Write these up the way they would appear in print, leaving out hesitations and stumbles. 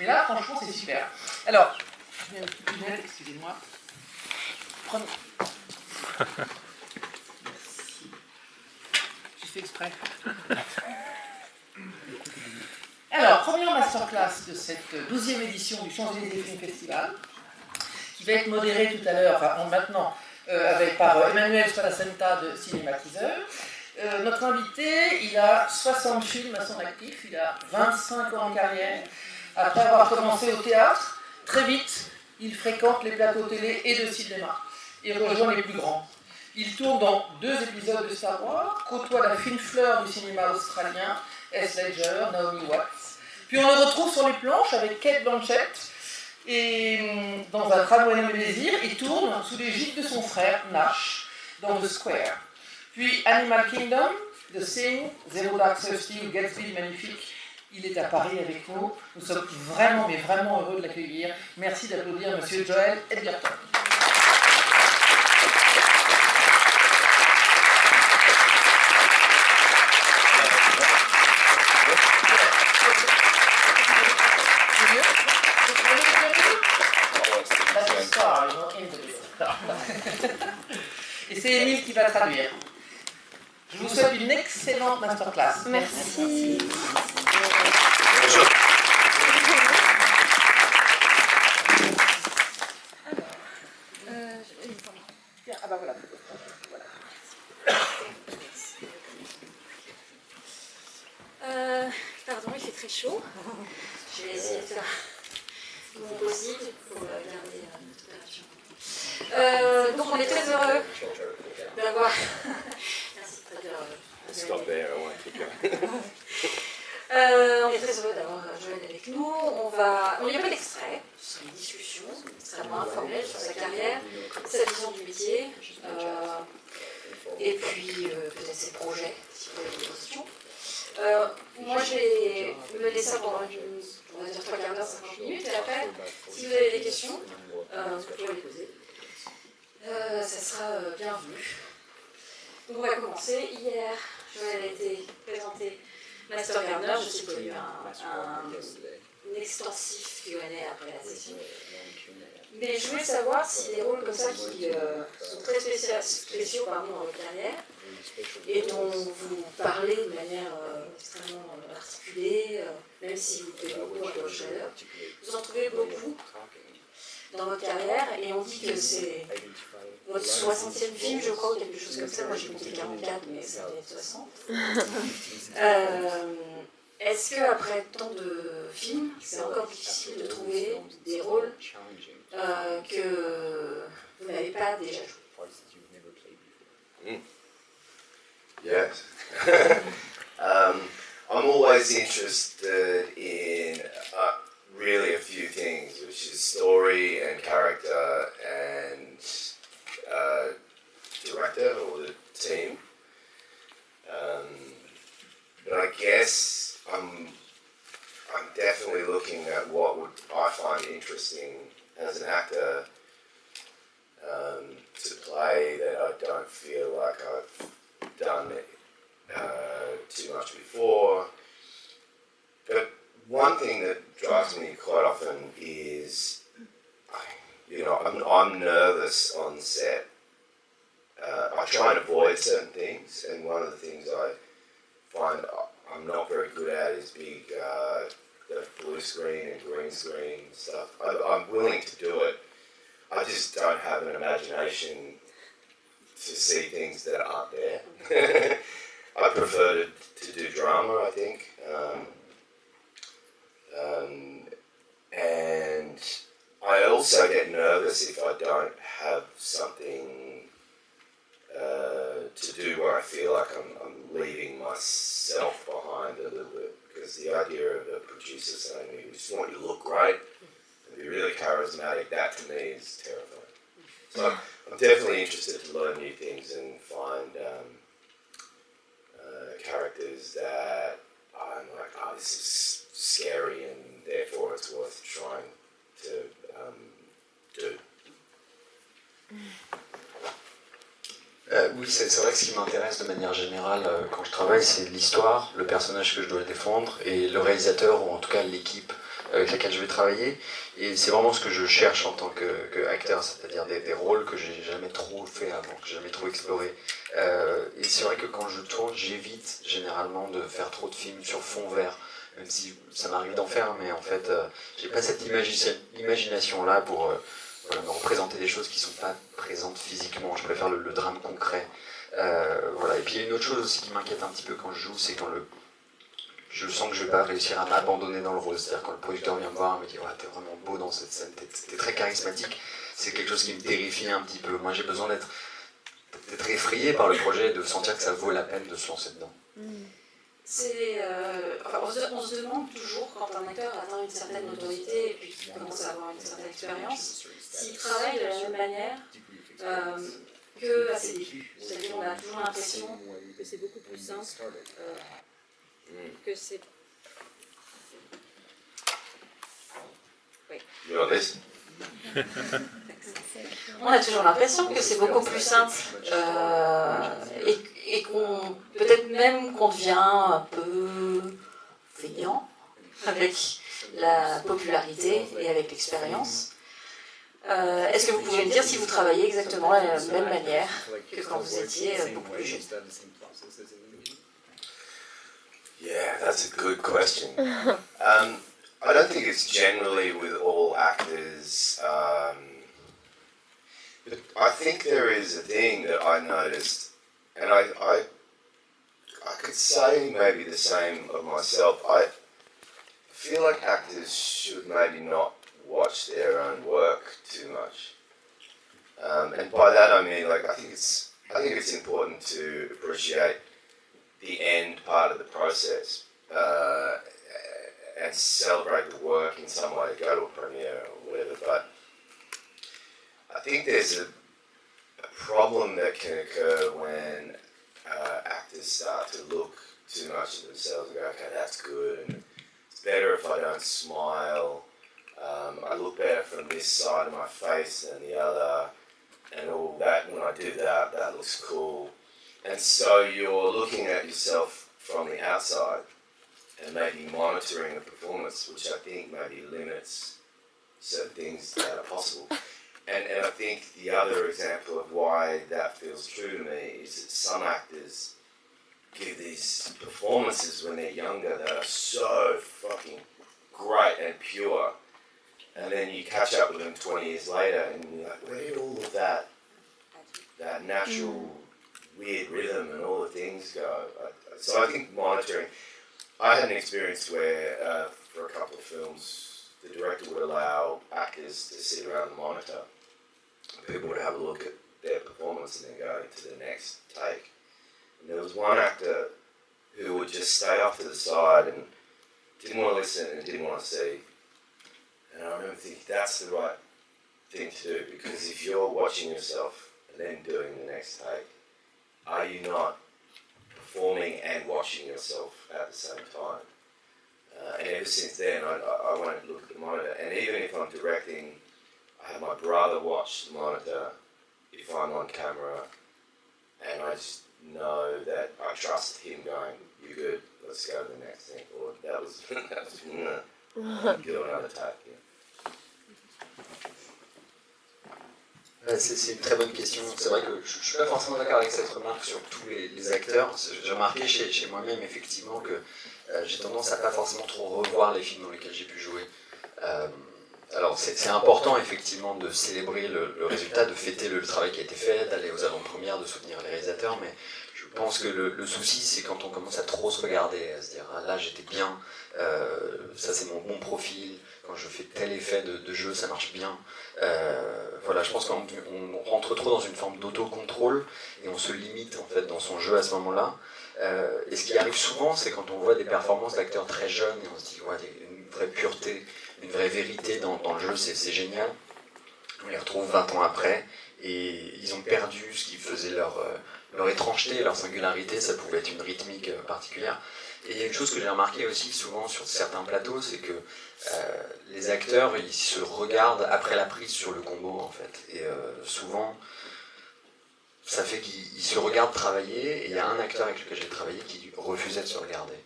Mais là, franchement, c'est super. Alors, je mets une petite lunette, excusez-moi. Prenez. Merci. J'ai fait exprès. Alors, première masterclass de cette 12e édition du Champs Elysées Film Festival, qui va être modérée tout à l'heure, enfin maintenant, par Emmanuel Spalacenta de Cinématiseur. Notre invité, il a 60 films à son actif, il a 25 ans en carrière. Après avoir commencé au théâtre, très vite, il fréquente les plateaux télé et de cinéma. Il rejoint les plus grands. Il tourne dans 2 épisodes de Star Wars, côtoie la fine fleur du cinéma australien, S. Ledger, Naomi Watts. Puis on le retrouve sur les planches avec Kate Blanchett. Et dans un tramway nommé Désir, il tourne sous l'égide de son frère, Nash, dans The Square. Puis Animal Kingdom, The Thing, Zero Dark Thirty, Gatsby magnifique. Il est à Paris avec nous. Nous sommes vraiment, mais vraiment heureux de l'accueillir. Merci d'applaudir Monsieur Joel Edgerton. Et c'est Émile qui va traduire. Je vous souhaite une excellente masterclass. Merci. Bonjour. Ah bah voilà. Pardon, il fait très chaud. Je vais essayer de faire mon possible pour garder notre température. Donc on est très heureux d'avoir... Merci de dire... Stop there, I want to keep going. On est très heureux d'avoir Joël avec nous. Il n'y a pas d'extrait, ce sera une discussion extrêmement informelle sur sa carrière, sa vision du métier, et puis peut-être ses projets, si vous avez des questions. Moi, je vais mener ça pendant on va dire 3 quarts d'heure, 50 minutes, et après, si vous avez des questions, vous pouvez les poser. Ça sera bienvenu. Donc on va commencer. Hier, Joël a été présenté Master Gardener. Je sais qu'il y a eu un extensif Q&A après la session. Mais je voulais savoir si des rôles comme ça qui sont très spéciaux dans votre carrière et dont vous parlez de manière extrêmement articulée, même si vous faites beaucoup de chaleur, vous en trouvez beaucoup dans votre carrière, et on dit que c'est votre 60e film, je crois, ou quelque chose comme ça. Moi j'ai compté 44, mais ça doit être 60. Est-ce qu'après tant de films, c'est encore difficile de trouver des rôles que vous n'avez pas déjà joués? Yes. I'm always interested in really a few things, which is story and character and director or the team. But I guess I'm definitely looking at what would I find interesting as an actor to play that I don't feel like I've done too much before. But one thing that drives me quite often is, I'm nervous on set. I try and avoid certain things, and one of the things I find I'm not very good at is big the blue screen and green screen stuff. I'm willing to do it. I just don't have an imagination to see things that aren't there. I prefer to do drama, I think. And I also get nervous if I don't have something to do where I feel like I'm leaving myself behind a little bit, because the idea of a producer saying to me, we just want you to look great and be really charismatic, that to me is terrifying. So I'm definitely interested to learn new things and find characters that I'm like, oh, this is scary and therefore it's worth trying to do. Oui, c'est vrai que ce qui m'intéresse de manière générale quand je travaille, c'est l'histoire, le personnage que je dois défendre et le réalisateur, ou en tout cas l'équipe avec laquelle je vais travailler. Et c'est vraiment ce que je cherche en tant qu'acteur, c'est-à-dire des rôles que j'ai jamais trop fait avant, que j'ai jamais trop exploré. Et c'est vrai que quand je tourne, j'évite généralement de faire trop de films sur fond vert, même si ça m'arrive d'en faire, mais en fait, j'ai pas cette imagination-là pour voilà, me représenter des choses qui sont pas présentes physiquement. Je préfère le drame concret. Voilà. Et puis il y a une autre chose aussi qui m'inquiète un petit peu quand je joue, c'est quand je sens que je vais pas réussir à m'abandonner dans le rôle. C'est-à-dire quand le producteur vient me voir et me dit ouais, t'es vraiment beau dans cette scène, t'es très charismatique, c'est quelque chose qui me terrifie un petit peu. Moi j'ai besoin d'être effrayé par le projet et de sentir que ça vaut la peine de se lancer dedans. Enfin, on se demande toujours, quand un acteur atteint une certaine notoriété et puis qu'il commence à avoir une certaine expérience, s'il travaille de la même manière qu'à ses débuts. C'est-à-dire qu'on a toujours l'impression que c'est beaucoup plus simple, que c'est... Oui. On a toujours l'impression que c'est beaucoup plus simple et qu'on peut-être même qu'on devient un peu feignant avec la popularité et avec l'expérience. Est-ce que vous pouvez me dire si vous travaillez exactement de la même manière que quand vous étiez beaucoup plus jeune? Yeah, that's a good question. I don't think it's generally with all actors. But I think there is a thing that I noticed, and I could say maybe the same of myself. I feel like actors should maybe not watch their own work too much. And by that I mean, like, I think it's important to appreciate the end part of the process and celebrate the work in some way, go to a premiere or whatever. But I think there's a problem that can occur when actors start to look too much at themselves and go, okay, that's good, and it's better if I don't smile. I look better from this side of my face than the other, and all that. When I do that, that looks cool. And so you're looking at yourself from the outside and maybe monitoring the performance, which I think maybe limits certain things that are possible. And I think the other example of why that feels true to me is that some actors give these performances when they're younger that are so fucking great and pure, and then you catch up with them 20 years later and you're like, where did all of that natural weird rhythm and all the things go? So I think monitoring, I had an experience where for a couple of films the director would allow actors to sit around the monitor. People would have a look at their performance and then go to the next take. And there was one actor who would just stay off to the side and didn't want to listen and didn't want to see. And I remember thinking, that's the right thing to do, because if you're watching yourself and then doing the next take, are you not performing and watching yourself at the same time? And ever since then, I won't look at the monitor. And even if I'm directing, I have my brother watch the monitor if I'm on camera, and I just know that I trust him going, you're good, let's go to the next thing. Or that was do another take. Yeah. C'est une très bonne question. C'est vrai que je ne suis pas forcément d'accord avec cette remarque sur tous les acteurs. J'ai remarqué chez moi-même effectivement que j'ai tendance à pas forcément trop revoir les films dans lesquels j'ai pu jouer. Alors c'est important effectivement de célébrer le résultat, de fêter le travail qui a été fait, d'aller aux avant-premières, de soutenir les réalisateurs, mais je pense que le souci c'est quand on commence à trop se regarder, à se dire ah, là j'étais bien, ça c'est mon bon profil, quand je fais tel effet de jeu ça marche bien. Voilà, je pense qu'on rentre trop dans une forme d'autocontrôle et on se limite en fait dans son jeu à ce moment-là. Et ce qui arrive souvent, c'est quand on voit des performances d'acteurs très jeunes et on se dit ouais, une vraie pureté, une vraie vérité dans le jeu, c'est génial. On les retrouve 20 ans après et ils ont perdu ce qui faisait leur étrangeté, leur singularité. Ça pouvait être une rythmique particulière. Et il y a une chose que j'ai remarqué aussi souvent sur certains plateaux, c'est que les acteurs ils se regardent après la prise sur le combo en fait. Et souvent ça fait qu'ils se regardent travailler, et il y a un acteur avec lequel j'ai travaillé qui refusait de se regarder.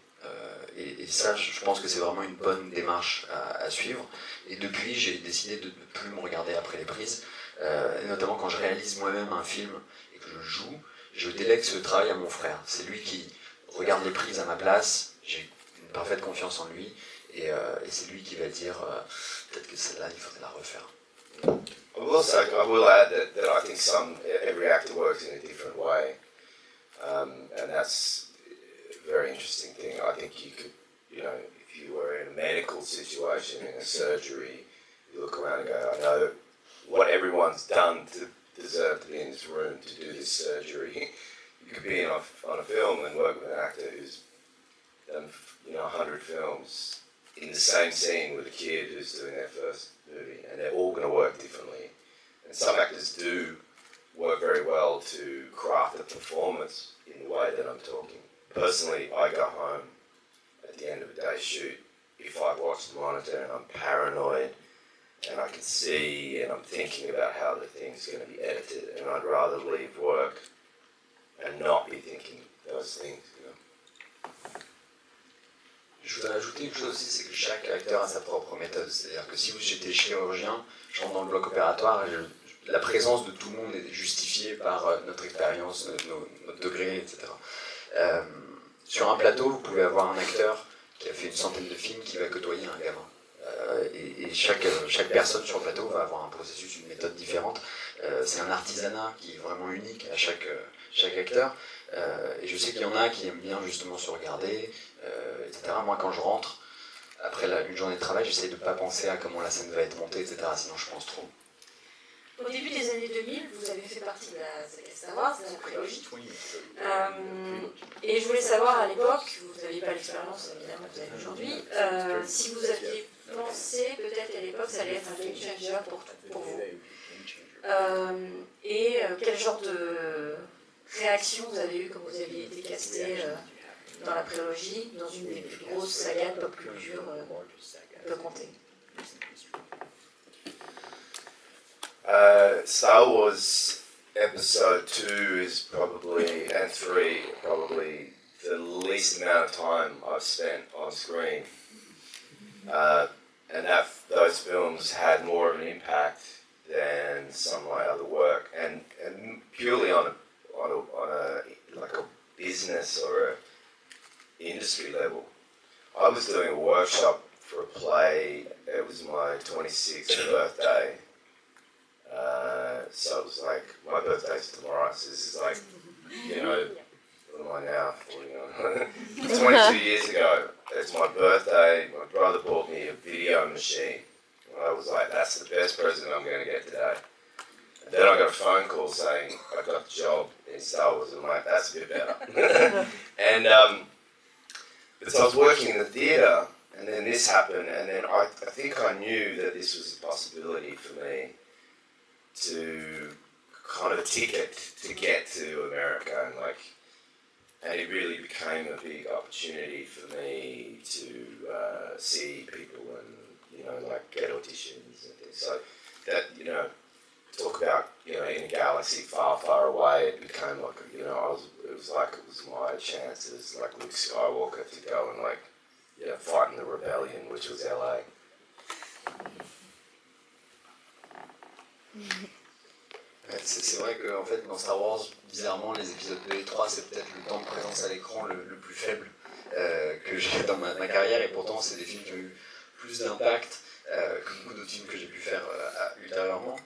Et ça, je pense que c'est vraiment une bonne démarche à suivre. Et depuis, j'ai décidé de ne plus me regarder après les prises, et notamment quand je réalise moi-même un film et que je joue, je délègue ce travail à mon frère. C'est lui qui regarde les prises à ma place, j'ai une parfaite confiance en lui, et c'est lui qui va dire peut-être que celle-là, il faudrait la refaire. I will add that I think every actor works in a different way, and that's a very interesting thing. I think you could, if you were in a medical situation, in a surgery, you look around and go, I know what everyone's done to deserve to be in this room to do this surgery. You could be on a film and work with an actor who's done 100 films in the same scene with a kid who's doing their first movie, and they're all going to work differently. And some actors do work very well to craft a performance in the way that I'm talking. Personally, I go home at the end of a day's shoot if I watch the monitor and I'm paranoid and I can see and I'm thinking about how the thing's going to be edited, and I'd rather leave work and not be thinking those things. Je voudrais ajouter une chose aussi, c'est que chaque acteur a sa propre méthode. C'est-à-dire que si j'étais chirurgien, je rentre dans le bloc opératoire et la présence de tout le monde est justifiée par notre expérience, notre degré, etc. Sur un plateau, vous pouvez avoir un acteur qui a fait une centaine de films qui va côtoyer un gamin. Et chaque personne sur le plateau va avoir un processus, une méthode différente. C'est un artisanat qui est vraiment unique à chaque acteur. Et je sais qu'il y en a qui aiment bien justement se regarder, etc. Moi, quand je rentre, après une journée de travail, j'essaie de ne pas penser à comment la scène va être montée, etc. Sinon, je pense trop. Au début des années 2000, vous avez fait partie de la saga Star Wars, de la prélogie. Et je voulais savoir à l'époque, vous n'aviez pas l'expérience évidemment que vous avez aujourd'hui, si vous aviez pensé peut-être à l'époque ça allait être un game changer pour vous. Et quel genre de réaction vous avez eu quand vous aviez été casté dans la prélogie, dans une des plus grosses sagas de pop culture on peut compter. Star Wars Episode 2 is probably, and 3, probably the least amount of time I've spent on screen. And those films had more of an impact than some of my other work, and purely on a like a business or a industry level. I was doing a workshop for a play. It was my 26th birthday. So it was like, my birthday's tomorrow, so this is like, what am I now, 22 years ago, it's my birthday. My brother bought me a video machine. I was like, that's the best present I'm going to get today. And then I got a phone call saying I got the job in Star Wars, and I'm like, that's a bit better. And but so I was working in the theatre, and then this happened, and then I think I knew that this was a possibility for me to kind of a ticket to get to America, and it really became a big opportunity for me to see people and get auditions and things. So that talk about in a galaxy far, far away, it became like it was my chance as like Luke Skywalker to go and fight in the rebellion, which was LA. C'est vrai qu'en fait, dans Star Wars, bizarrement, les épisodes 2 et 3, c'est peut-être le temps de présence à l'écran le plus faible que j'ai dans ma carrière, et pourtant, c'est des films qui ont eu plus d'impact que beaucoup d'autres films que j'ai pu faire ultérieurement.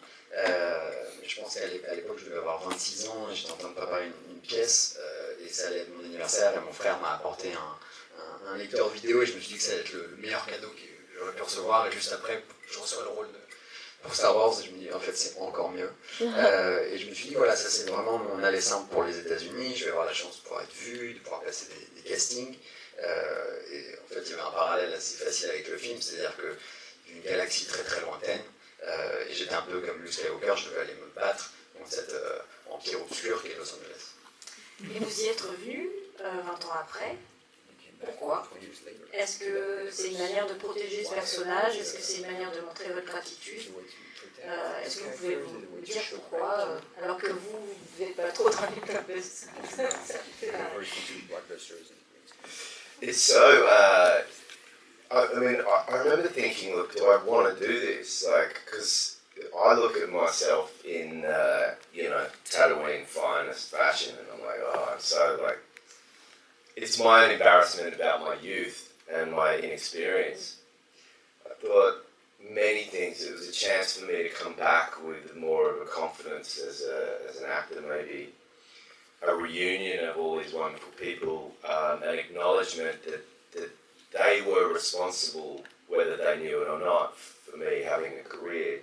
Je pense qu'à l'époque, je devais avoir 26 ans, et j'étais en train de préparer une pièce, et ça allait être mon anniversaire, et mon frère m'a apporté un lecteur vidéo, et je me suis dit que ça allait être le meilleur cadeau que j'aurais pu recevoir, et juste après, je reçois le rôle pour Star Wars, et je me dis en fait c'est encore mieux. Et je me suis dit voilà, ça c'est vraiment mon aller simple pour les États-Unis, je vais avoir la chance de pouvoir être vu, de pouvoir passer des castings. Et en fait il y avait un parallèle assez facile avec le film, c'est-à-dire que d'une galaxie très très lointaine, et j'étais un peu comme Luke Skywalker, je devais aller me battre contre cet empire obscur qui est Los Angeles. Et vous y êtes revenu 20 ans après. Pourquoi? Est-ce que c'est une manière de protéger ce personnage? Est-ce que c'est une manière de montrer votre gratitude? Est-ce que vous pouvez vous dire pourquoi, alors que vous n'êtes pas trop dans les blockbusters? it's so. I remember thinking, look, do I want to do this? Like, because I look at myself in, Tatooine finest fashion, and I'm like, oh, I'm so like. It's my own embarrassment about my youth and my inexperience. I thought many things. It was a chance for me to come back with more of a confidence as an actor, maybe a reunion of all these wonderful people, an acknowledgement that they were responsible, whether they knew it or not, for me having a career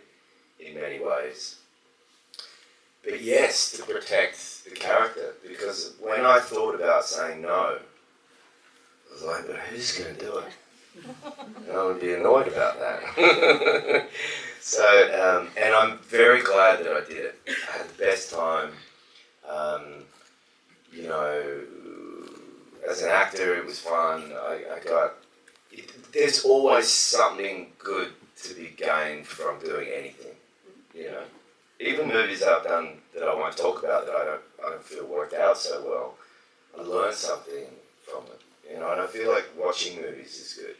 in many ways. But yes, to protect the character, because when I thought about saying no, I was like, but who's going to do it? And I would be annoyed about that. So, and I'm very glad that I did it. I had the best time. As an actor, it was fun. There's always something good to be gained from doing anything, Even movies I've done that I won't talk about that I don't feel worked out so well, I learned something from it, and I feel like watching movies is good.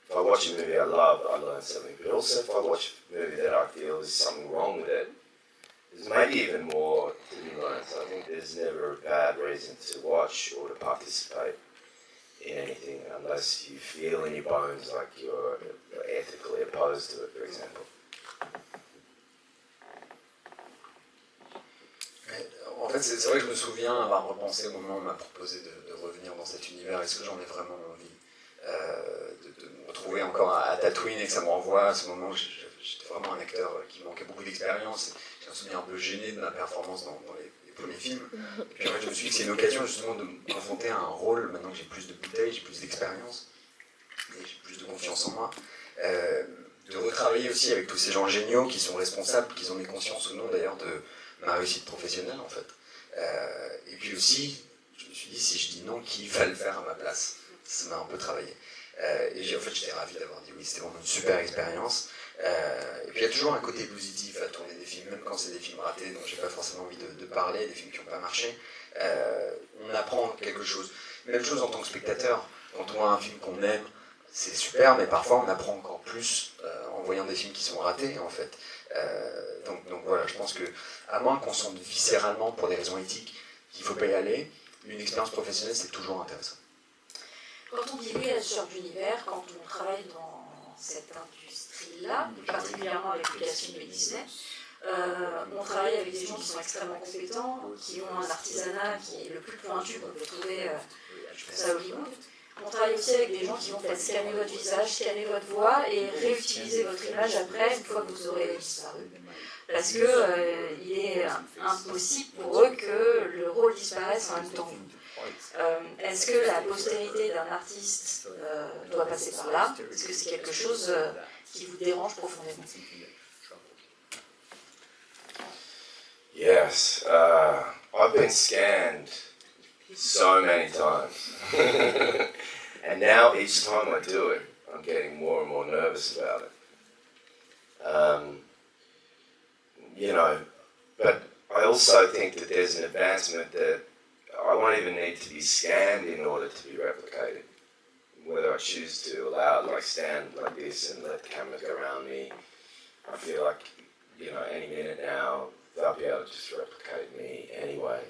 If I watch a movie I love, I learn something, but also if I watch a movie that I feel there's something wrong with it, there's maybe even more to be learned. So I think there's never a bad reason to watch or to participate in anything unless you feel in your bones like you're ethically opposed to it, for example. En fait, c'est vrai que je me souviens avoir repensé au moment où on m'a proposé de revenir dans cet univers. Est-ce que j'en ai vraiment envie de me retrouver encore à Tatooine et que ça me renvoie à ce moment où j'étais vraiment un acteur qui manquait beaucoup d'expérience. J'ai un souvenir un peu gêné de ma performance dans les premiers films. Et puis en fait, je me suis dit que c'est une occasion justement de me confronter à un rôle, maintenant que j'ai plus de bouteilles, j'ai plus d'expérience, et j'ai plus de confiance en moi. De retravailler aussi avec tous ces gens géniaux qui sont responsables, qu'ils en aient conscience ou non d'ailleurs de ma réussite professionnelle en fait. Et puis aussi, je me suis dit, si je dis non, qui va le faire à ma place? Ça m'a un peu travaillé. Et en fait, j'étais ravi d'avoir dit oui, c'était vraiment une super expérience. Et puis il y a toujours un côté positif à tourner des films, même quand c'est des films ratés dont j'ai pas forcément envie de parler, des films qui n'ont pas marché. On apprend quelque chose. Même chose en tant que spectateur, quand on voit un film qu'on aime, c'est super, mais parfois on apprend encore plus en voyant des films qui sont ratés en fait. Donc voilà, je pense que à moins qu'on sente viscéralement pour des raisons éthiques qu'il ne faut pas y aller, une expérience professionnelle c'est toujours intéressant. Quand on dit oui à ce genre d'univers, quand on travaille dans cette industrie-là, particulièrement avec Lucasfilm et Disney, on travaille avec des gens qui sont extrêmement compétents, qui ont un artisanat qui est le plus pointu qu'on peut trouver, je pense à Hollywood. On travaille aussi avec des gens qui vont faire scanner votre visage, scanner votre voix et réutiliser votre image après, une fois que vous aurez disparu. Parce qu'il est impossible pour eux que le rôle disparaisse en même temps. Est-ce que la postérité d'un artiste doit passer par là? Est-ce que c'est quelque chose qui vous dérange profondément? Yes, I've been scanned so many times. And now each time I do it, I'm getting more and more nervous about it. But I also think that there's an advancement that I won't even need to be scanned in order to be replicated. Whether I choose to allow it, like stand like this and let the camera go around me, I feel like, any minute now, they'll be able to just replicate me anyway.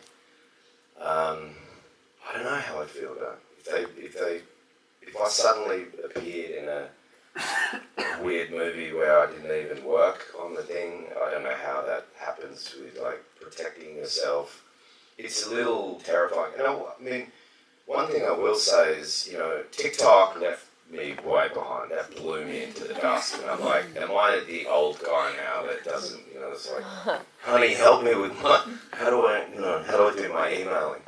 I don't know how I feel about it. If I suddenly appeared in a weird movie where I didn't even work on the thing, I don't know how that happens with like protecting yourself. It's a little terrifying. One thing I will say is, TikTok left me way behind. That blew me into the dust. And I'm like, am I the old guy now that doesn't, it's like, honey, help me with how do I do my emailing?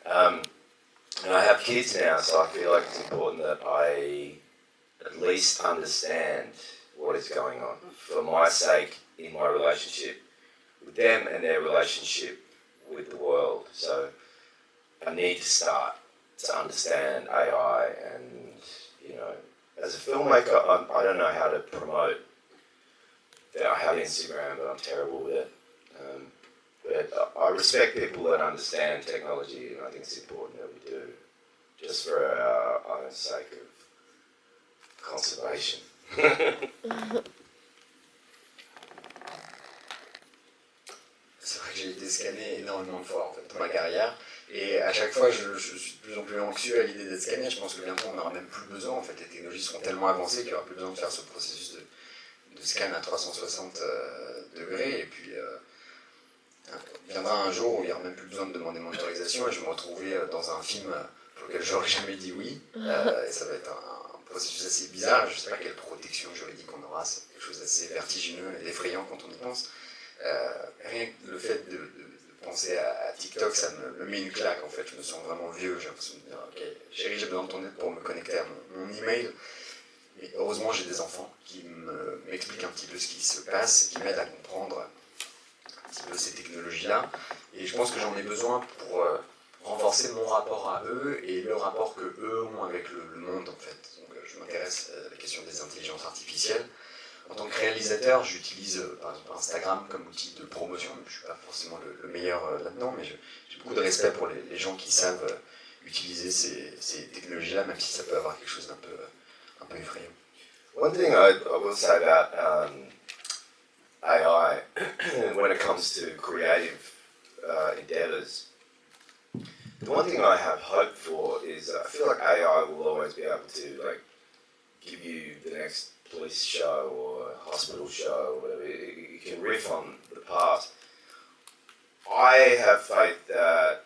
And I have kids now, so I feel like it's important that I at least understand what is going on for my sake in my relationship with them and their relationship with the world. So I need to start to understand AI and, as a filmmaker, I don't know how to promote that. I have Instagram, but I'm terrible with it. But I respect people that understand technology, and I think it's important that we do. just for the sake of conservation. C'est vrai que j'ai été scanné énormément de fois en fait, dans ma carrière, et à chaque fois je suis de plus en plus anxieux à l'idée d'être scanné. Je pense que bientôt on n'aura même plus besoin, en fait, les technologies seront tellement avancées qu'il n'y aura plus besoin de faire ce processus de scan à 360 degrés, et puis viendra un jour où il n'y aura même plus besoin de demander mon autorisation et je vais me retrouver dans un film pour lequel je n'aurais jamais dit oui, et ça va être un processus assez bizarre. Je ne sais pas quelle protection juridique on aura, c'est quelque chose d'assez vertigineux et effrayant quand on y pense. Rien que le fait de penser à TikTok, ça me met une claque en fait. Je me sens vraiment vieux, j'ai l'impression de me dire ok chérie, j'ai besoin de ton aide pour me connecter à mon email. Et heureusement j'ai des enfants qui m'expliquent un petit peu ce qui se passe, qui m'aident à comprendre un petit peu ces technologies-là. Et je pense que j'en ai besoin pour renforcer mon rapport à eux et le rapport que eux ont avec le monde en fait. Donc je m'intéresse à la question des intelligences artificielles. En tant que réalisateur, j'utilise par exemple Instagram comme outil de promotion. Je ne suis pas forcément le meilleur là-dedans, mais j'ai beaucoup de respect pour les gens qui savent utiliser ces technologies-là, même si ça peut avoir quelque chose d'un peu effrayant. One thing I will say about AI when it comes to creative endeavors, the one thing I have hope for is I feel like AI will always be able to like give you the next police show or hospital show or whatever. It can riff on the past. I have faith that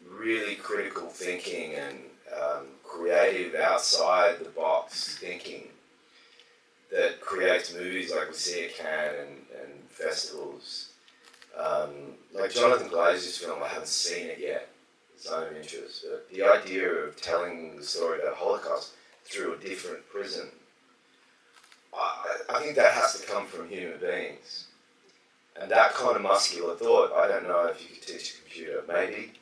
really critical thinking and creative outside the box thinking that creates movies like we see at Cannes and festivals. Like Jonathan Glazer's film, I haven't seen it yet. It's not of interest, but the idea of telling the story of the Holocaust through a different prism, I think that has to come from human beings. And that kind of muscular thought, I don't know if you could teach a computer, maybe.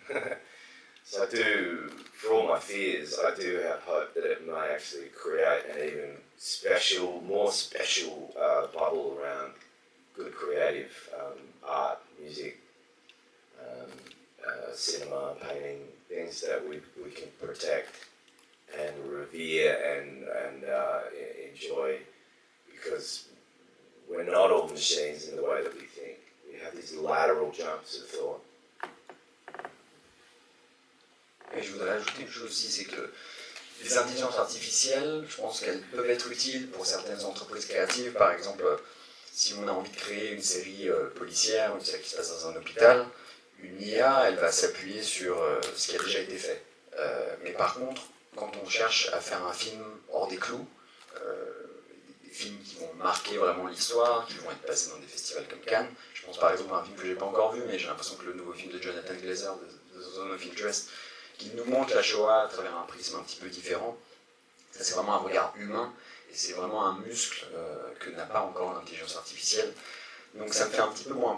So I do, for all my fears, I do have hope that it may actually create an even more special bubble around good creative art, music, cinema, painting, things that we can protect and revere and enjoy, because we're not all machines in the way that we think. We have these lateral jumps of thought. Et je voudrais ajouter une chose aussi, c'est que les intelligences artificielles, je pense qu'elles peuvent être utiles pour certaines entreprises créatives. Par exemple, si on a envie de créer une série policière, une série qui se passe dans un hôpital, une IA, elle va s'appuyer sur ce qui a déjà été fait. Mais par contre, quand on cherche à faire un film hors des clous, des films qui vont marquer vraiment l'histoire, qui vont être passés dans des festivals comme Cannes, je pense par exemple à un film que j'ai pas encore vu, mais j'ai l'impression que le nouveau film de Jonathan Glazer, The Zone of Interest, qui nous montre la Shoah à travers un prisme un petit peu différent. Ça, c'est vraiment un regard humain, et c'est vraiment un muscle que n'a pas encore l'intelligence artificielle. Donc ça me fait un petit peu moins